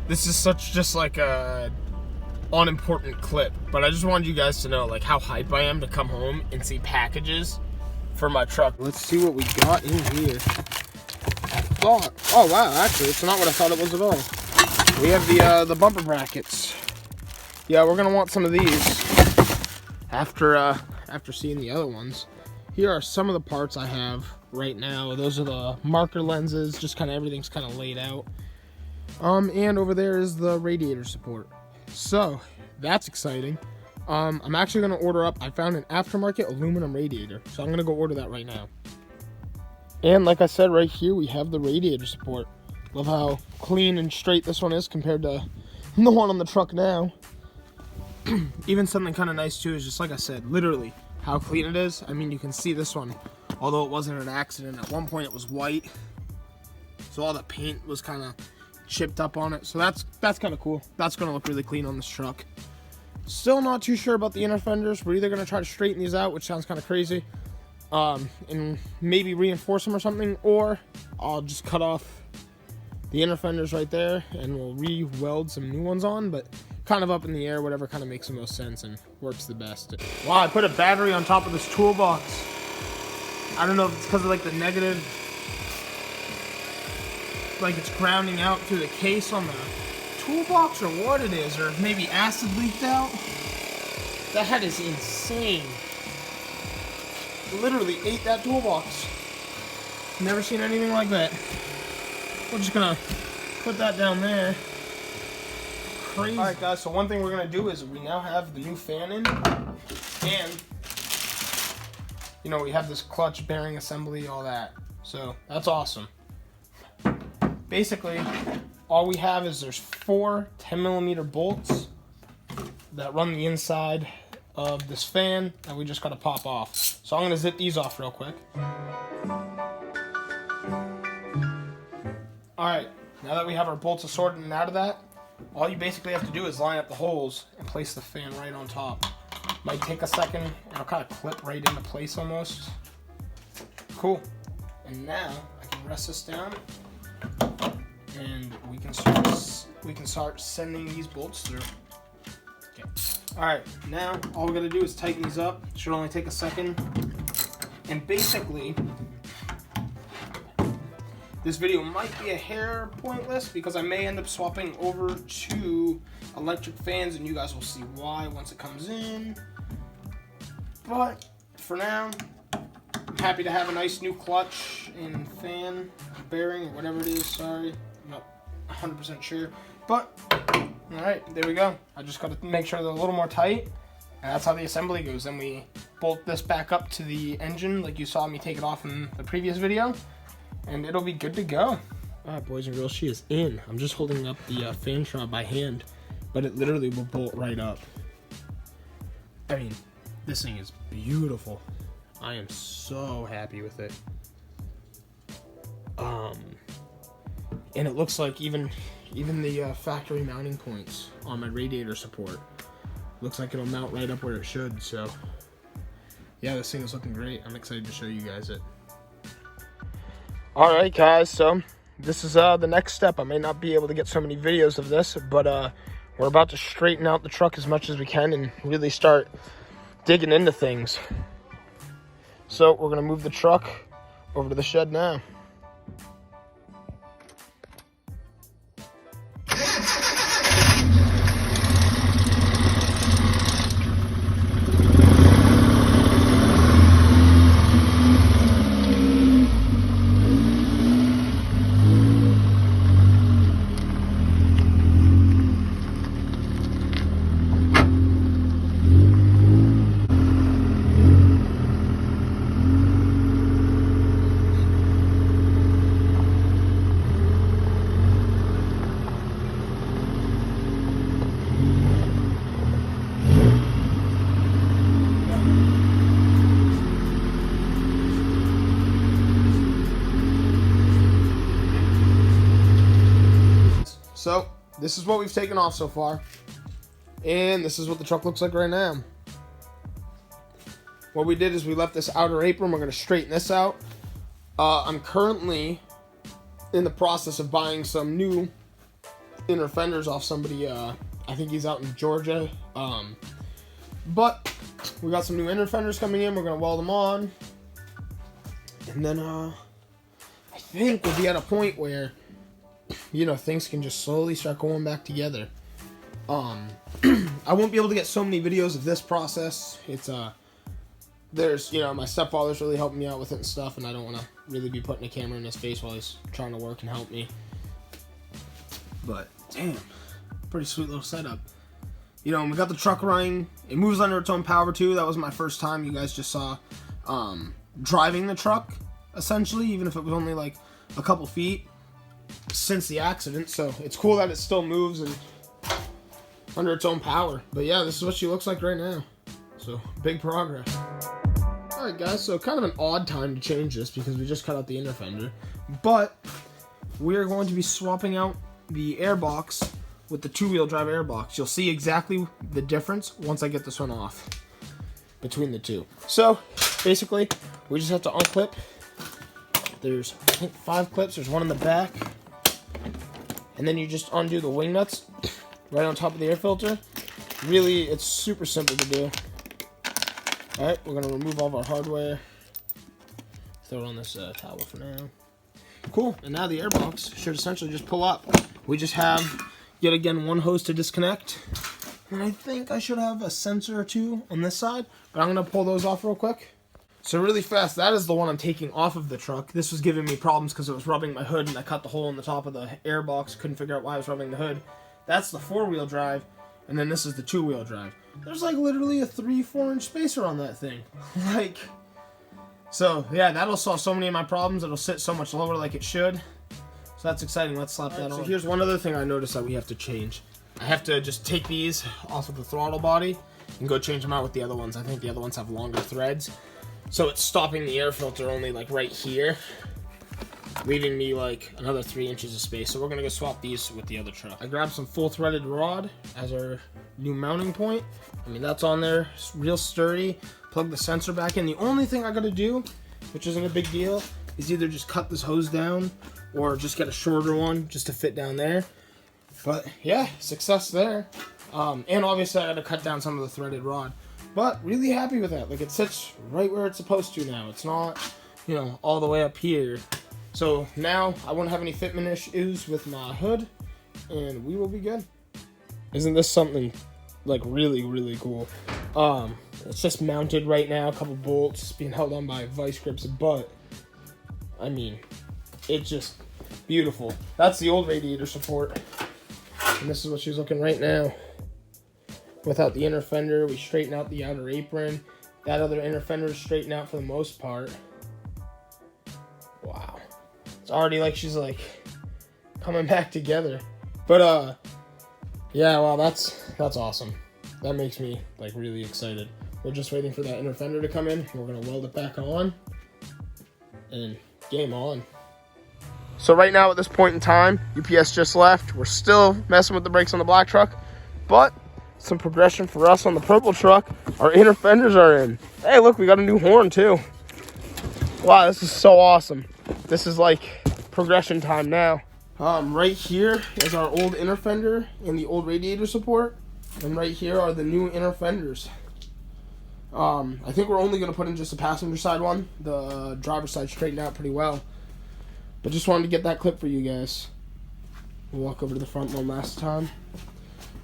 this is such just like a unimportant clip, but I just wanted you guys to know like how hype I am to come home and see packages for my truck. Let's see what we got in here. Oh wow, actually it's not what I thought it was at all. We have the bumper brackets. Yeah, we're gonna want some of these after seeing the other ones. Here are some of the parts I have right now. Those are the marker lenses, just kind of everything's kind of laid out. And over there is the radiator support. So that's exciting. I'm actually gonna order up. I found an aftermarket aluminum radiator, so I'm gonna go order that right now. And like I said, right here we have the radiator support. Love how clean and straight this one is compared to the one on the truck now. Even something kind of nice too is just like I said, literally how clean it is. I mean, you can see this one, although it wasn't an accident, at one point it was white, so all the paint was kind of chipped up on it. So that's kind of cool. That's going to look really clean on this truck. Still not too sure about the inner fenders. We're either going to try to straighten these out, which sounds kind of crazy, and maybe reinforce them or something, or I'll just cut off the inner fenders right there and we'll re-weld some new ones on, but kind of up in the air, whatever kind of makes the most sense and works the best. Wow, I put a battery on top of this toolbox. I don't know if it's because of like the negative, like it's grounding out through the case on the toolbox or what it is, or maybe acid leaked out. That is insane. Literally ate that toolbox. Never seen anything like that. We're just gonna put that down there. Crazy. Alright guys, so one thing we're gonna do is we now have the new fan in, and you know, we have this clutch bearing assembly, all that. So that's awesome. Basically, all we have is there's 4 10mm bolts that run the inside of this fan that we just gotta pop off. So I'm gonna zip these off real quick. Alright, now that we have our bolts assorted and out of that, all you basically have to do is line up the holes and place the fan right on top. Might take a second, it'll kind of clip right into place almost. Cool. And now I can rest this down and we can start sending these bolts through. Okay. Alright, now all we gotta do is tighten these up. It should only take a second. And basically, this video might be a hair pointless because I may end up swapping over to electric fans and you guys will see why once it comes in. But for now, I'm happy to have a nice new clutch and fan bearing or whatever it is. Sorry, I'm not 100% sure. But, alright, there we go. I just got to make sure they're a little more tight. And that's how the assembly goes. Then we bolt this back up to the engine like you saw me take it off in the previous video. And it'll be good to go. Alright, boys and girls, she is in. I'm just holding up the fan shroud by hand, but it literally will bolt right up. I mean, this thing is beautiful. I am so happy with it. And it looks like even the factory mounting points on my radiator support looks like it'll mount right up where it should. So yeah, this thing is looking great. I'm excited to show you guys it. Alright guys, so this is the next step. I may not be able to get so many videos of this, but we're about to straighten out the truck as much as we can and really start digging into things. So we're going to move the truck over to the shed now. So this is what we've taken off so far, and this is what the truck looks like right now. What we did is we left this outer apron. We're going to straighten this out. I'm currently in the process of buying some new inner fenders off somebody. I think he's out in Georgia. But we got some new inner fenders coming in. We're gonna weld them on, and then I think we'll be at a point where, you know, things can just slowly start going back together. I won't be able to get so many videos of this process. It's there's, you know, my stepfather's really helping me out with it and stuff, and I don't want to really be putting a camera in his face while he's trying to work and help me. But damn, pretty sweet little setup. You know, we got the truck running. It moves under its own power too. That was my first time. You guys just saw driving the truck, essentially, even if it was only like a couple feet since the accident. So it's cool that it still moves and under its own power. But yeah, this is what she looks like right now. So big progress. Alright guys, so kind of an odd time to change this because we just cut out the inner fender. But we're going to be swapping out the air box with the two-wheel drive airbox. You'll see exactly the difference once I get this one off between the two. So basically, we just have to unclip. There's, I think, 5 clips. There's one in the back, and then you just undo the wing nuts right on top of the air filter. Really, it's super simple to do. All right, we're gonna remove all of our hardware. Throw it on this towel for now. Cool, and now the airbox should essentially just pull up. We just have, yet again, one hose to disconnect. And I think I should have a sensor or two on this side, but I'm going to pull those off real quick. So really fast, that is the one I'm taking off of the truck. This was giving me problems because it was rubbing my hood, and I cut the hole in the top of the airbox. Couldn't figure out why I was rubbing the hood. That's the 4-wheel drive, and then this is the 2-wheel drive. There's like literally a 3-4 inch spacer on that thing. Like, so yeah, that'll solve so many of my problems. It'll sit so much lower like it should. So that's exciting. Let's slap that on. So here's one other thing I noticed that we have to change. I have to just take these off of the throttle body and go change them out with the other ones. I think the other ones have longer threads. So it's stopping the air filter only like right here, leaving me like another 3 inches of space. So we're gonna go swap these with the other truck. I grabbed some full threaded rod as our new mounting point. I mean, that's on there, it's real sturdy. Plug the sensor back in. The only thing I gotta do, which isn't a big deal, is either just cut this hose down or just get a shorter one just to fit down there. But yeah, success there. And obviously I gotta cut down some of the threaded rod. But really happy with that. Like, it sits right where it's supposed to now. It's not, you know, all the way up here. So now I won't have any fitment issues with my hood, and we will be good. Isn't this something like really, really cool? It's just mounted right now, a couple bolts being held on by vice grips, but I mean, it's just beautiful. That's the old radiator support, and this is what she's looking right now. Without the inner fender, we straighten out the outer apron. That other inner fender is straightened out for the most part. Wow. It's already like she's like coming back together. But yeah, wow, that's awesome. That makes me like really excited. We're just waiting for that inner fender to come in. We're gonna weld it back on, and game on. So right now at this point in time, UPS just left. We're still messing with the brakes on the black truck, but some progression for us on the purple truck. Our inner fenders are in. Hey, look, we got a new horn too. Wow, this is so awesome. This is like progression time now. Right here is our old inner fender and the old radiator support, and right here are the new inner fenders. I think we're only gonna put in just the passenger side one. The driver's side straightened out pretty well, but just wanted to get that clip for you guys. We'll walk over to the front one last time.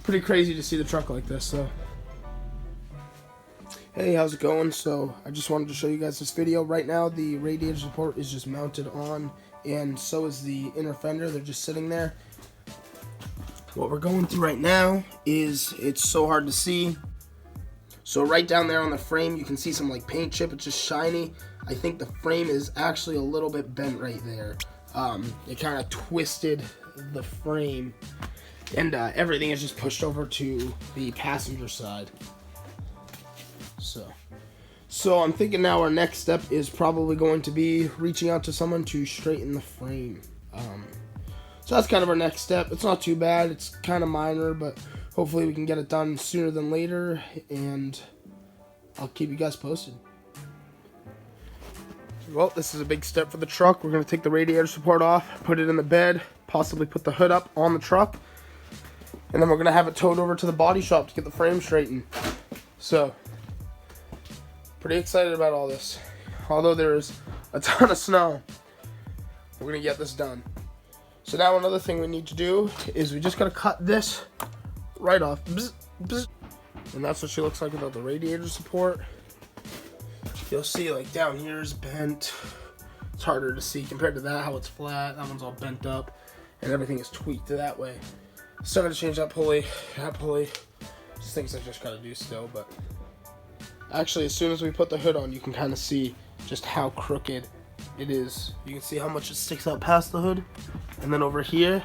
Pretty crazy to see the truck like this, so. Hey, how's it going? So I just wanted to show you guys this video. Right now the radiator support is just mounted on, and so is the inner fender. They're just sitting there. What we're going through right now is, it's so hard to see. So right down there on the frame, you can see some like paint chip. It's just shiny. I think the frame is actually a little bit bent right there. It kind of twisted the frame, and everything is just pushed over to the passenger side. So I'm thinking now our next step is probably going to be reaching out to someone to straighten the frame. So that's kind of our next step. It's not too bad. It's kind of minor, but hopefully we can get it done sooner than later, and I'll keep you guys posted. Well, this is a big step for the truck. We're going to take the radiator support off, put it in the bed, possibly put the hood up on the truck. And then we're going to have it towed over to the body shop to get the frame straightened. So, pretty excited about all this. Although there is a ton of snow, we're going to get this done. So now another thing we need to do is we just got to cut this right off. Bzz, bzz. And that's what she looks like without the radiator support. You'll see like down here is bent. It's harder to see compared to that, how it's flat. That one's all bent up and everything is tweaked that way. Still got to change that pulley. Just things I just got to do still, but actually as soon as we put the hood on, you can kind of see just how crooked it is. You can see how much it sticks out past the hood, and then over here,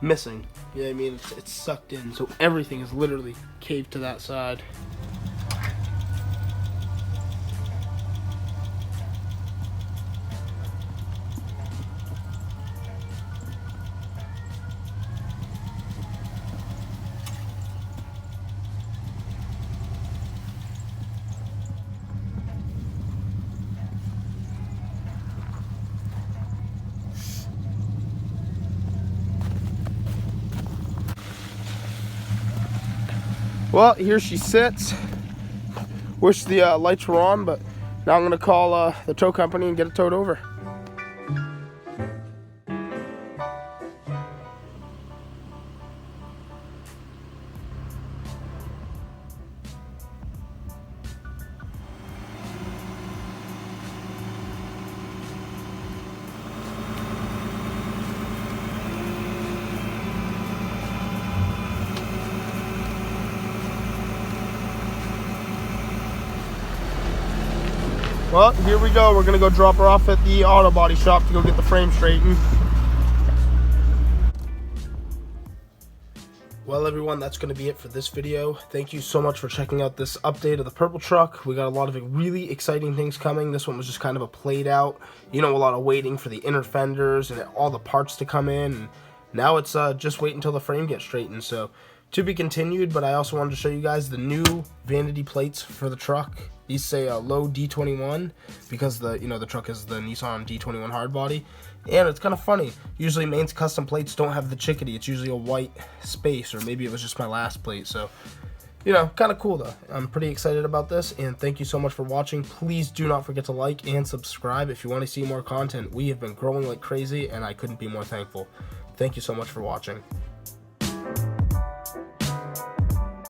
missing. You know what I mean? It's sucked in, so everything is literally caved to that side. Well, here she sits. Wish the lights were on, but now I'm going to call the tow company and get it towed over. Well, here we go. We're going to go drop her off at the auto body shop to go get the frame straightened. Well, everyone, that's going to be it for this video. Thank you so much for checking out this update of the purple truck. We got a lot of really exciting things coming. This one was just kind of a played out, a lot of waiting for the inner fenders and all the parts to come in. And now it's just wait until the frame gets straightened. So, to be continued, but I also wanted to show you guys the new vanity plates for the truck. These say low D21 because the truck is the Nissan D21 hardbody, and it's kind of funny. Usually Maine's custom plates don't have the chickadee. It's usually a white space, or maybe it was just my last plate. So, kind of cool though. I'm pretty excited about this, and thank you so much for watching. Please do not forget to like and subscribe if you want to see more content. We have been growing like crazy, and I couldn't be more thankful. Thank you so much for watching.